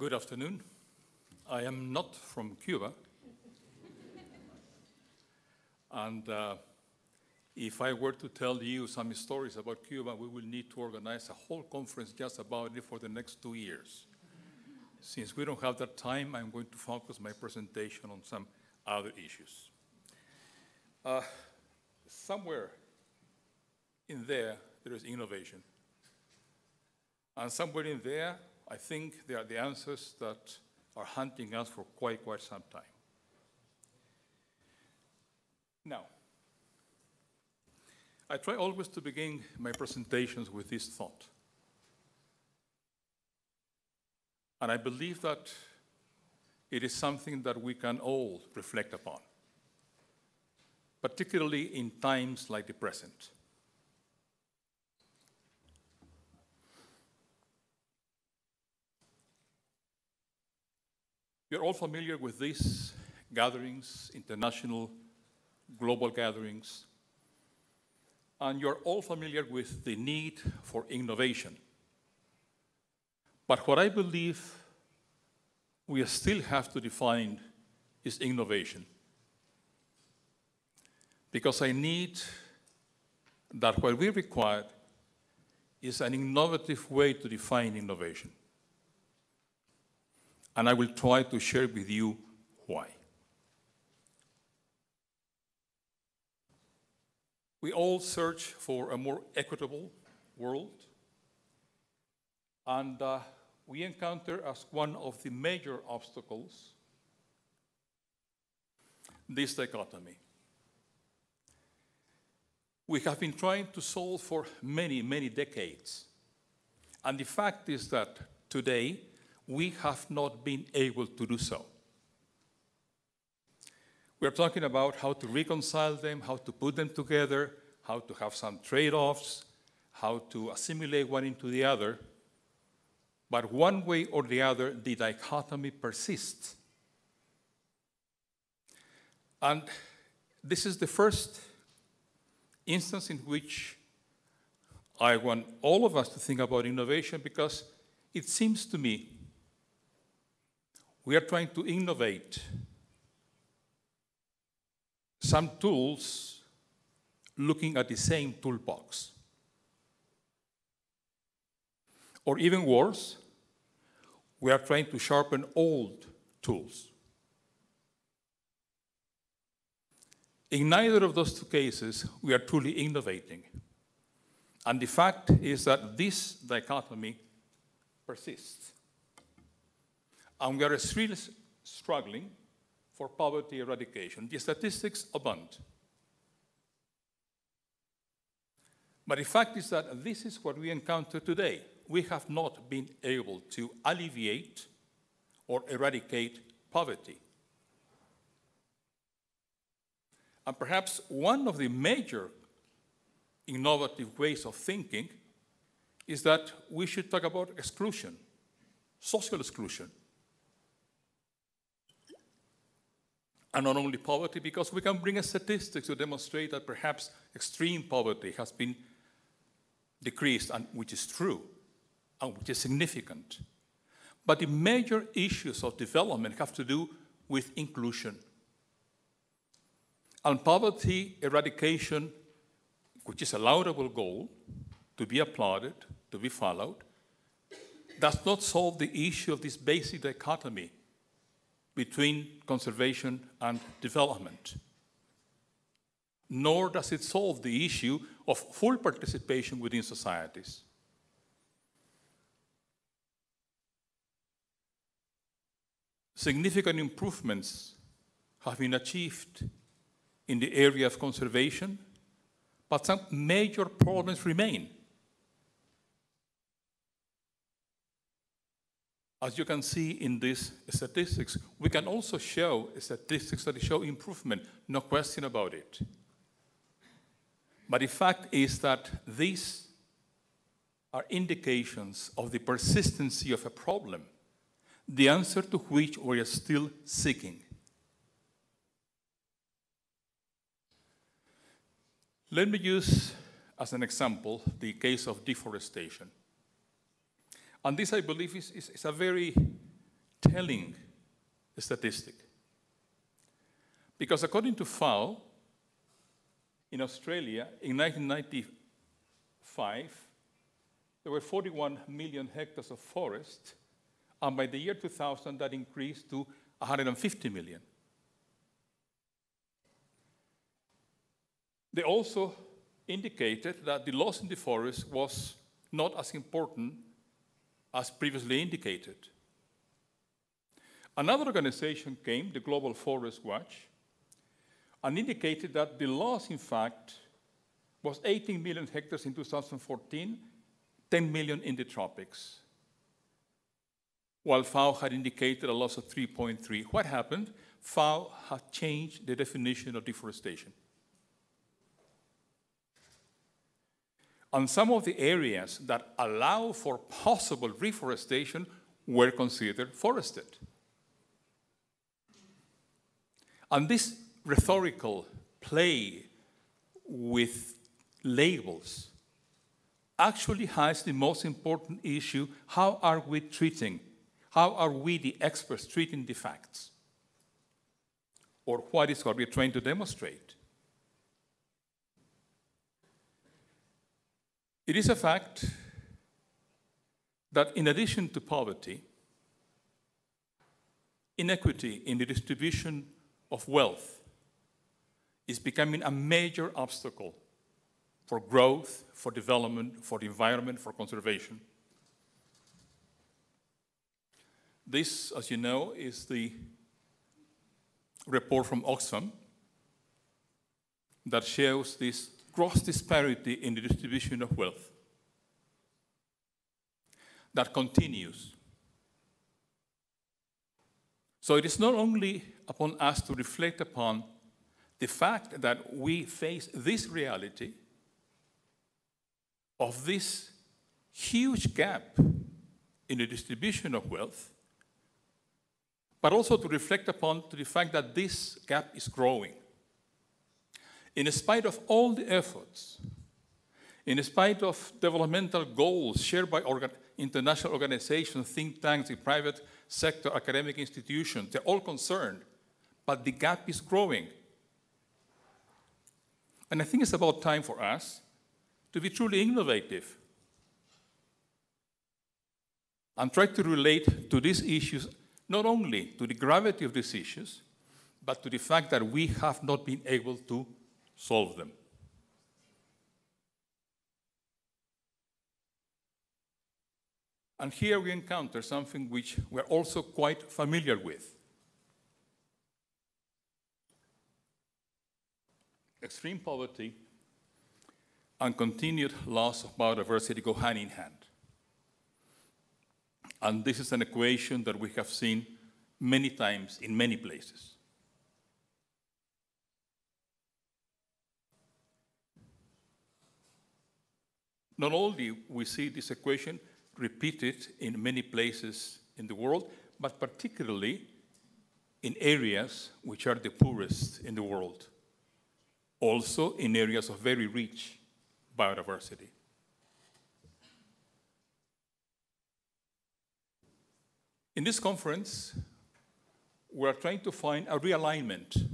Good afternoon. I am not from Cuba. And if I were to tell you some stories about Cuba, we will need to organize a whole conference just about it for the next 2 years. Since we don't have that time, I'm going to focus my presentation on some other issues. Somewhere in there is innovation. And somewhere in there, I think there are the answers that are hunting us for quite some time. Now, I try always to begin my presentations with this thought. And I believe that it is something that we can all reflect upon, particularly in times like the present. You're all familiar with these gatherings, international, global gatherings, and you're all familiar with the need for innovation. But what I believe we still have to define is innovation. Because I need that what we require is an innovative way to define innovation. And I will try to share with you why. We all search for a more equitable world, and we encounter as one of the major obstacles this dichotomy. We have been trying to solve for many decades, and the fact is that today we have not been able to do so. We're talking about how to reconcile them, how to put them together, how to have some trade-offs, how to assimilate one into the other. But one way or the other, the dichotomy persists. And this is the first instance in which I want all of us to think about innovation, because it seems to me we are trying to innovate some tools looking at the same toolbox. Or even worse, we are trying to sharpen old tools. In neither of those two cases, we are truly innovating. And the fact is that this dichotomy persists. And we are really struggling for poverty eradication. The statistics abound. But the fact is that this is what we encounter today. We have not been able to alleviate or eradicate poverty. And perhaps one of the major innovative ways of thinking is that we should talk about exclusion, social exclusion. And not only poverty, because we can bring a statistics to demonstrate that perhaps extreme poverty has been decreased, and which is true, and which is significant. But the major issues of development have to do with inclusion. And poverty eradication, which is a laudable goal to be applauded, to be followed, does not solve the issue of this basic dichotomy between conservation and development. Nor does it solve the issue of full participation within societies. Significant improvements have been achieved in the area of conservation, but some major problems remain. As you can see in these statistics, we can also show statistics that show improvement, no question about it. But the fact is that these are indications of the persistency of a problem, the answer to which we are still seeking. Let me use as an example the case of deforestation. And this, I believe, is a very telling statistic. Because according to FAO, in Australia, in 1995, there were 41 million hectares of forest, and by the year 2000, that increased to 150 million. They also indicated that the loss in the forest was not as important as previously indicated. Another organization came, the Global Forest Watch, and indicated that the loss, in fact, was 18 million hectares in 2014, 10 million in the tropics, while FAO had indicated a loss of 3.3. What happened? FAO had changed the definition of deforestation. And some of the areas that allow for possible reforestation were considered forested. And this rhetorical play with labels actually has the most important issue: how are we, the experts, treating the facts? Or what is what we're trying to demonstrate? It is a fact that in addition to poverty, inequity in the distribution of wealth is becoming a major obstacle for growth, for development, for the environment, for conservation. This, as you know, is the report from Oxfam that shows this gross disparity in the distribution of wealth that continues. So it is not only upon us to reflect upon the fact that we face this reality of this huge gap in the distribution of wealth, but also to reflect upon the fact that this gap is growing. In spite of all the efforts, in spite of developmental goals shared by international organizations, think tanks, the private sector, academic institutions, they're all concerned, but the gap is growing. And I think it's about time for us to be truly innovative and try to relate to these issues, not only to the gravity of these issues, but to the fact that we have not been able to solve them. And here we encounter something which we're also quite familiar with. Extreme poverty and continued loss of biodiversity go hand in hand. And this is an equation that we have seen many times in many places. Not only we see this equation repeated in many places in the world, but particularly in areas which are the poorest in the world. Also in areas of very rich biodiversity. In this conference, we are trying to find a realignment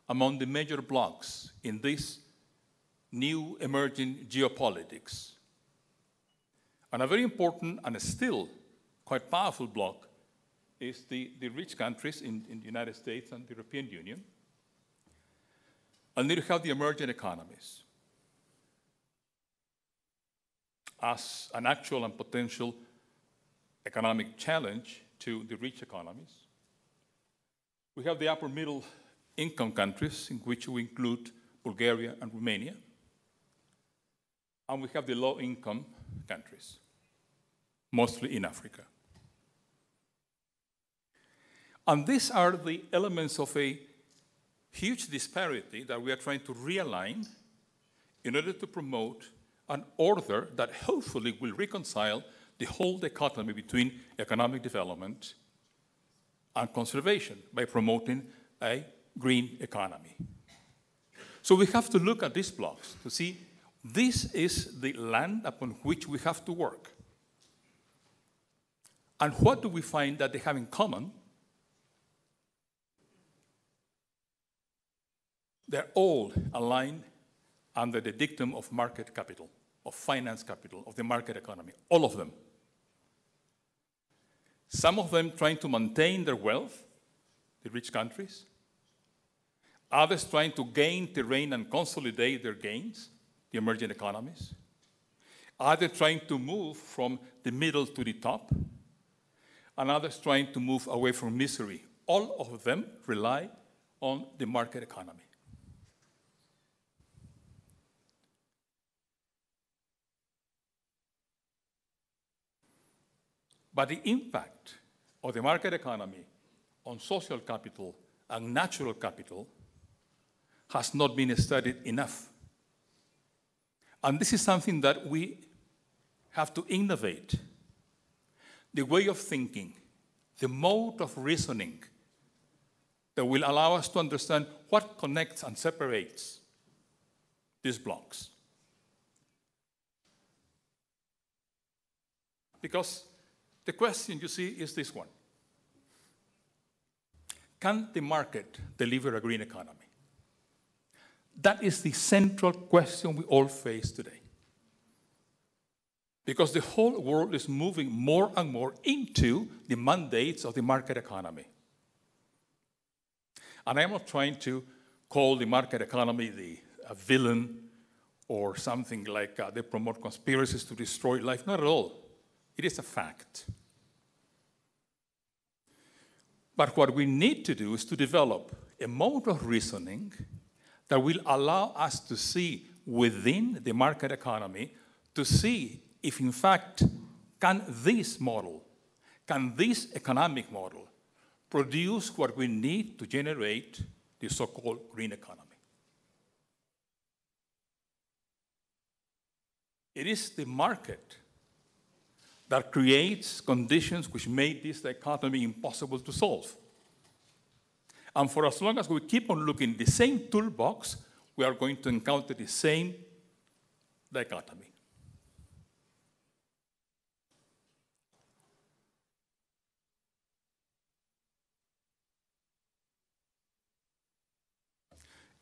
among the major blocks in this new emerging geopolitics. And a very important and still quite powerful bloc is the rich countries in the United States and the European Union. And then you have the emerging economies as an actual and potential economic challenge to the rich economies. We have the upper middle income countries, in which we include Bulgaria and Romania. And we have the low-income countries, mostly in Africa. And these are the elements of a huge disparity that we are trying to realign in order to promote an order that hopefully will reconcile the whole dichotomy between economic development and conservation by promoting a green economy. So we have to look at these blocks to see this is the land upon which we have to work. And what do we find that they have in common? They're all aligned under the dictum of market capital, of finance capital, of the market economy, all of them. Some of them trying to maintain their wealth, the rich countries. Others trying to gain terrain and consolidate their gains, the emerging economies. Others trying to move from the middle to the top. And others trying to move away from misery. All of them rely on the market economy. But the impact of the market economy on social capital and natural capital has not been studied enough. And this is something that we have to innovate. The way of thinking, the mode of reasoning that will allow us to understand what connects and separates these blocks. Because the question, you see, is this one. Can the market deliver a green economy? That is the central question we all face today. Because the whole world is moving more and more into the mandates of the market economy. And I'm not trying to call the market economy a villain or something like they promote conspiracies to destroy life. Not at all. It is a fact. But what we need to do is to develop a mode of reasoning that will allow us to see within the market economy, to see if in fact, can this economic model produce what we need to generate the so-called green economy? It is the market that creates conditions which make this economy impossible to solve. And for as long as we keep on looking at the same toolbox, we are going to encounter the same dichotomy.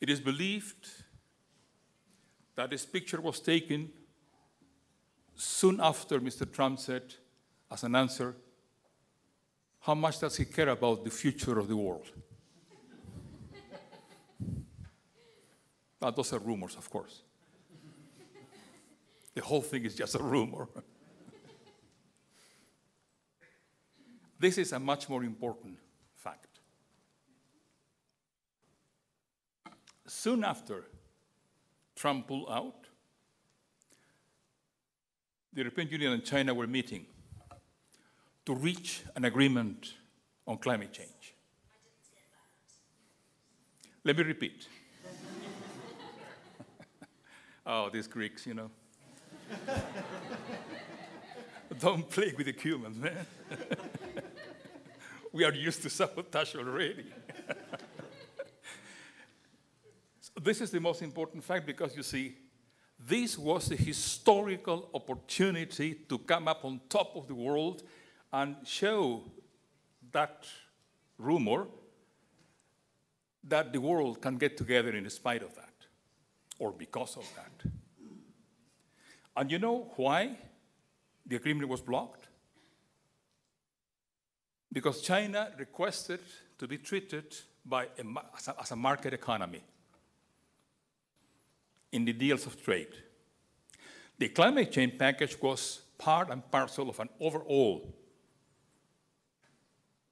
It is believed that this picture was taken soon after Mr. Trump said, as an answer, how much does he care about the future of the world? Now, those are rumors, of course. The whole thing is just a rumor. This is a much more important fact. Soon after Trump pulled out, the European Union and China were meeting to reach an agreement on climate change. Let me repeat. Oh, these Greeks, you know. Don't play with the Cubans, man. We are used to sabotage already. So this is the most important fact because, you see, this was a historical opportunity to come up on top of the world and show that rumor that the world can get together in spite of that, or because of that. And you know why the agreement was blocked? Because China requested to be treated as a market economy in the deals of trade. The climate change package was part and parcel of an overall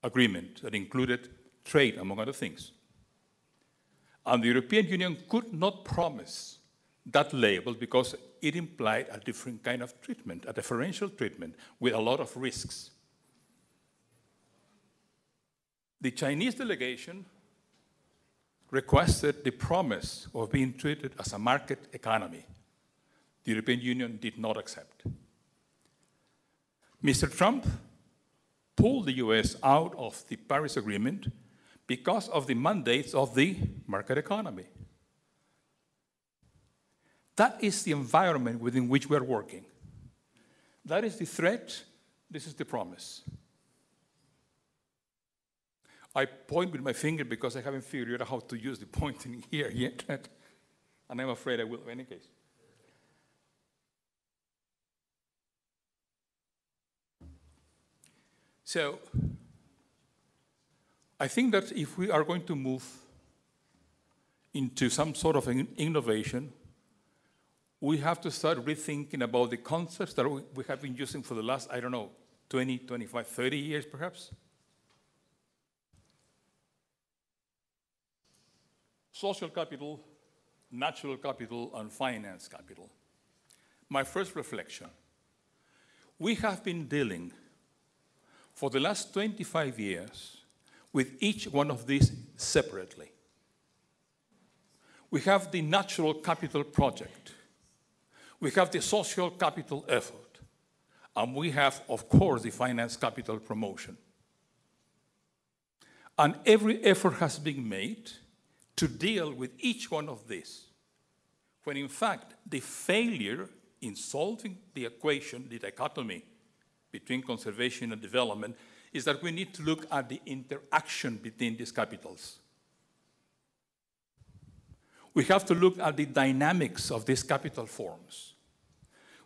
agreement that included trade, among other things. And the European Union could not promise that label because it implied a different kind of treatment, a differential treatment with a lot of risks. The Chinese delegation requested the promise of being treated as a market economy. The European Union did not accept. Mr. Trump pulled the US out of the Paris Agreement because of the mandates of the market economy. That is the environment within which we are working. That is the threat, this is the promise. I point with my finger because I haven't figured out how to use the pointing here yet, and I'm afraid I will in any case. So, I think that if we are going to move into some sort of innovation, we have to start rethinking about the concepts that we have been using for the last, I don't know, 20, 25, 30 years perhaps. Social capital, natural capital, and finance capital. My first reflection. We have been dealing for the last 25 years with each one of these separately. We have the natural capital project. We have the social capital effort. And we have, of course, the finance capital promotion. And every effort has been made to deal with each one of these, when in fact the failure in solving the equation, the dichotomy between conservation and development, is that we need to look at the interaction between these capitals. We have to look at the dynamics of these capital forms.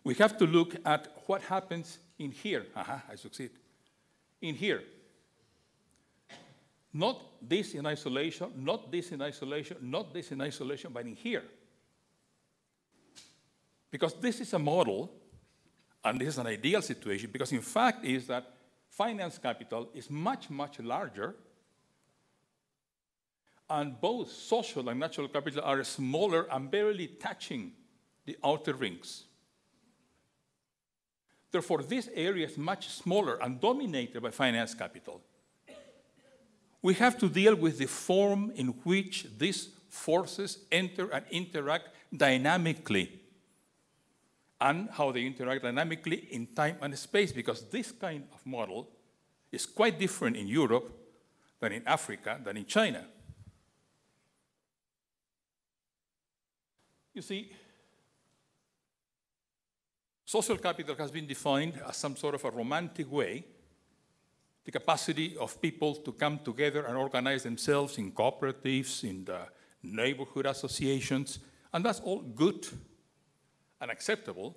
We have to look at what happens in here. I succeed. In here. Not this in isolation, not this in isolation, not this in isolation, but in here. Because this is a model, and this is an ideal situation, because in fact is that finance capital is much, much larger, and both social and natural capital are smaller and barely touching the outer rings. Therefore, this area is much smaller and dominated by finance capital. We have to deal with the form in which these forces enter and interact dynamically, and how they interact dynamically in time and space, because this kind of model is quite different in Europe than in Africa, than in China. You see, social capital has been defined as some sort of a romantic way, the capacity of people to come together and organize themselves in cooperatives, in the neighborhood associations, and that's all good and acceptable.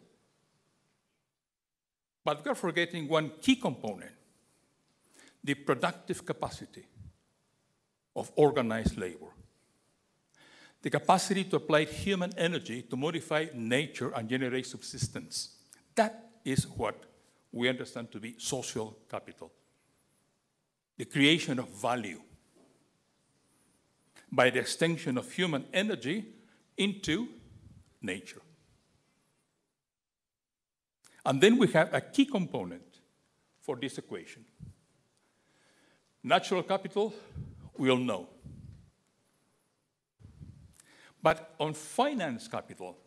But we're forgetting one key component, the productive capacity of organized labor. The capacity to apply human energy to modify nature and generate subsistence. That is what we understand to be social capital. The creation of value by the extension of human energy into nature. And then we have a key component for this equation. Natural capital, we all know. But on finance capital,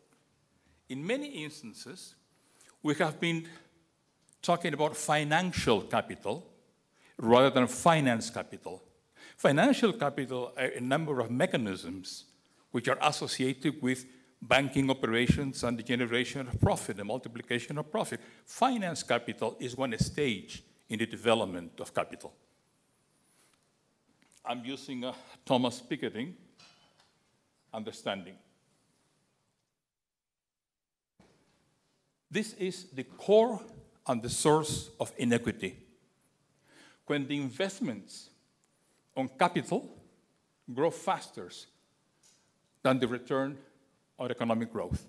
in many instances, we have been talking about financial capital rather than finance capital. Financial capital are a number of mechanisms which are associated with banking operations and the generation of profit, the multiplication of profit. Finance capital is one stage in the development of capital. I'm using a Thomas Piketty understanding. This is the core and the source of inequity. When the investments on capital grow faster than the return on economic growth.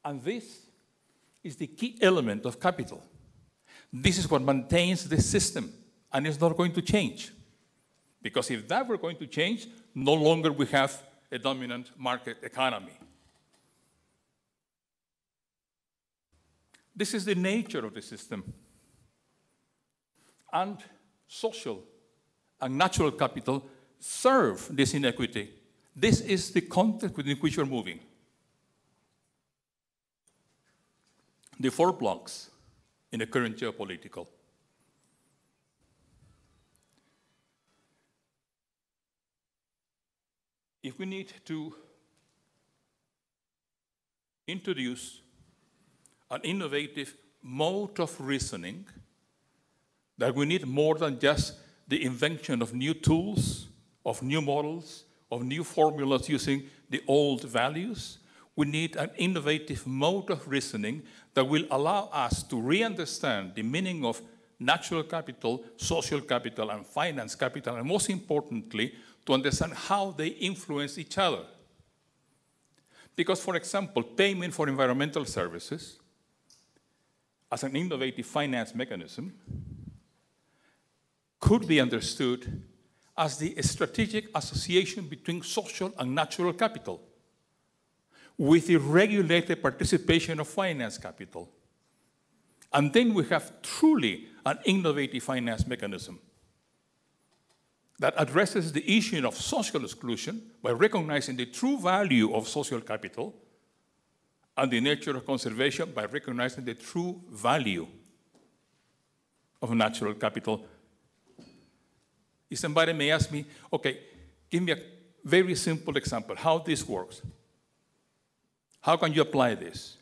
And this is the key element of capital. This is what maintains the system, and it's not going to change. Because if that were going to change, no longer we have a dominant market economy. This is the nature of the system. And social and natural capital serve this inequity. This is the context within which we're moving. The 4 blocks in the current geopolitical. If we need to introduce an innovative mode of reasoning that we need more than just the invention of new tools, of new models, of new formulas using the old values. We need an innovative mode of reasoning that will allow us to re-understand the meaning of natural capital, social capital, and finance capital, and most importantly, to understand how they influence each other. Because, for example, payment for environmental services as an innovative finance mechanism could be understood as the strategic association between social and natural capital with the regulated participation of finance capital. And then we have truly an innovative finance mechanism that addresses the issue of social exclusion by recognizing the true value of social capital and the nature of conservation by recognizing the true value of natural capital. If somebody may ask me, okay, give me a very simple example, how this works. How can you apply this?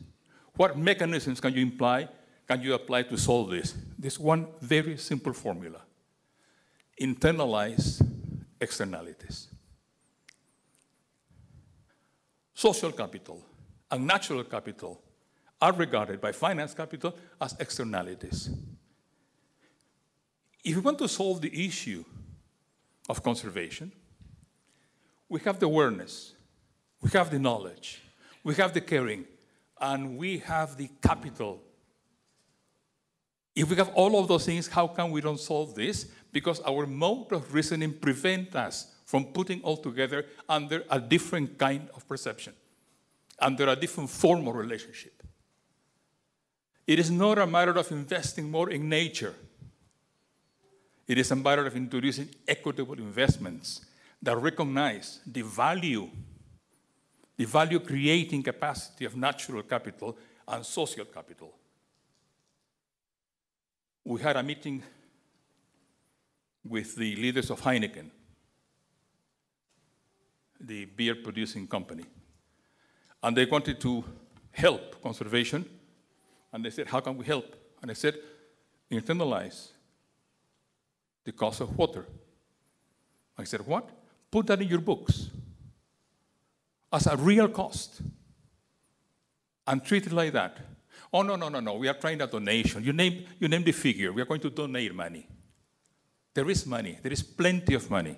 What mechanisms can you apply to solve this? This one very simple formula. Internalize externalities. Social capital and natural capital are regarded by finance capital as externalities. If we want to solve the issue of conservation, we have the awareness, we have the knowledge, we have the caring, and we have the capital. If we have all of those things, how come we don't solve this? Because our mode of reasoning prevents us from putting all together under a different kind of perception, under a different form of relationship. It is not a matter of investing more in nature. It is a matter of introducing equitable investments that recognize the value creating capacity of natural capital and social capital. We had a meeting with the leaders of Heineken, the beer-producing company. And they wanted to help conservation. And they said, how can we help? And I said, internalize the cost of water. I said, what? Put that in your books as a real cost and treat it like that. Oh, no, we are trying a donation. You name the figure. We are going to donate money. There is money. There is plenty of money.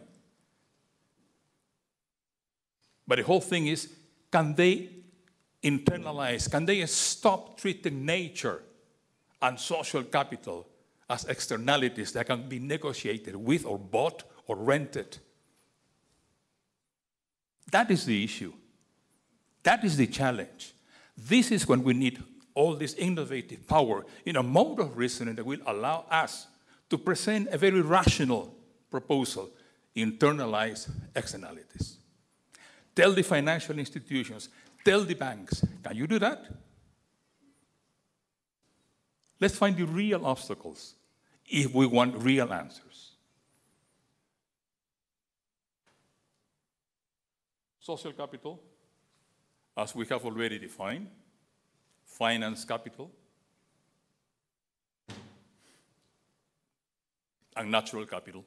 But the whole thing is, can they internalize, can they stop treating nature and social capital as externalities that can be negotiated with or bought or rented? That is the issue. That is the challenge. This is when we need all this innovative power in a mode of reasoning that will allow us to present a very rational proposal, internalize externalities. Tell the financial institutions, tell the banks, can you do that? Let's find the real obstacles if we want real answers. Social capital, as we have already defined, finance capital, and natural capital.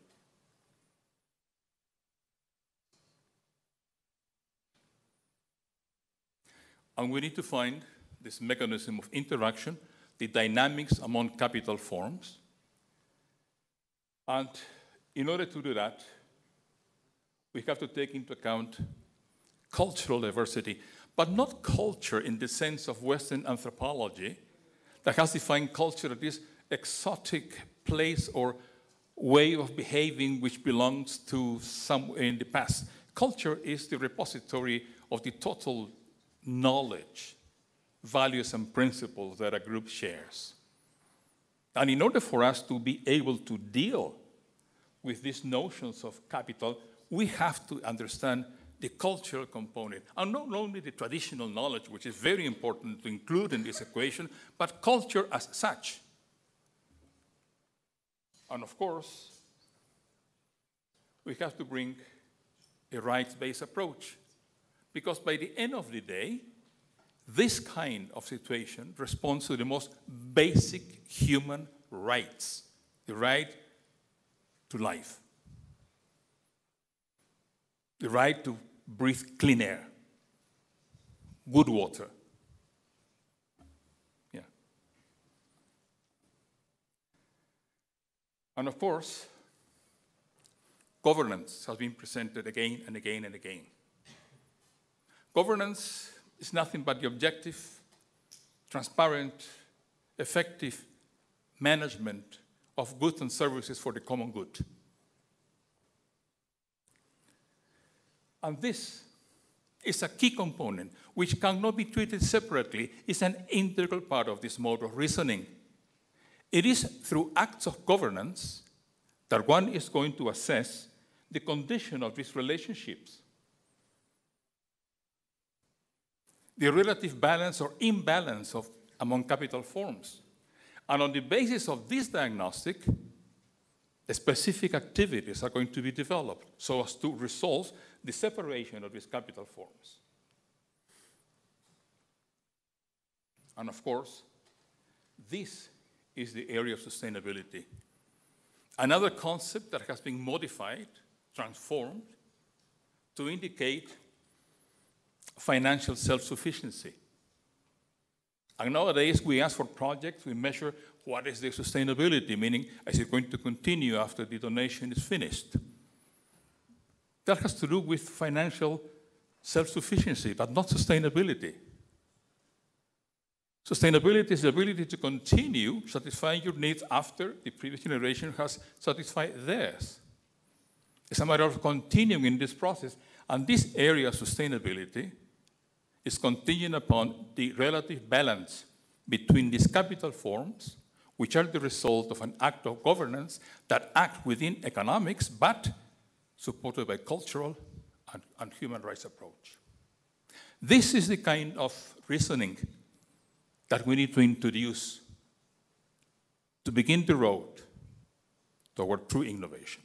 And we need to find this mechanism of interaction, the dynamics among capital forms. And in order to do that, we have to take into account cultural diversity, but not culture in the sense of Western anthropology that has defined culture as this exotic place or way of behaving which belongs to somewhere in the past. Culture is the repository of the total knowledge, values, and principles that a group shares. And in order for us to be able to deal with these notions of capital, we have to understand the cultural component, and not only the traditional knowledge, which is very important to include in this equation, but culture as such. And of course, we have to bring a rights-based approach, because by the end of the day, this kind of situation responds to the most basic human rights, the right to life, the right to breathe clean air, good water. Yeah. And of course, governance has been presented again and again and again. Governance is nothing but the objective, transparent, effective management of goods and services for the common good. And this is a key component which cannot be treated separately. It's an integral part of this mode of reasoning. It is through acts of governance that one is going to assess the condition of these relationships, the relative balance or imbalance among capital forms. And on the basis of this diagnostic, the specific activities are going to be developed so as to resolve the separation of these capital forms. And of course, this is the area of sustainability. Another concept that has been modified, transformed, to indicate financial self-sufficiency. And nowadays, we ask for projects, we measure what is the sustainability, meaning is it going to continue after the donation is finished? That has to do with financial self-sufficiency, but not sustainability. Sustainability is the ability to continue satisfying your needs after the previous generation has satisfied theirs. It's a matter of continuing in this process, and this area of sustainability is contingent upon the relative balance between these capital forms, which are the result of an act of governance that act within economics, but supported by cultural and human rights approach. This is the kind of reasoning that we need to introduce to begin the road toward true innovation.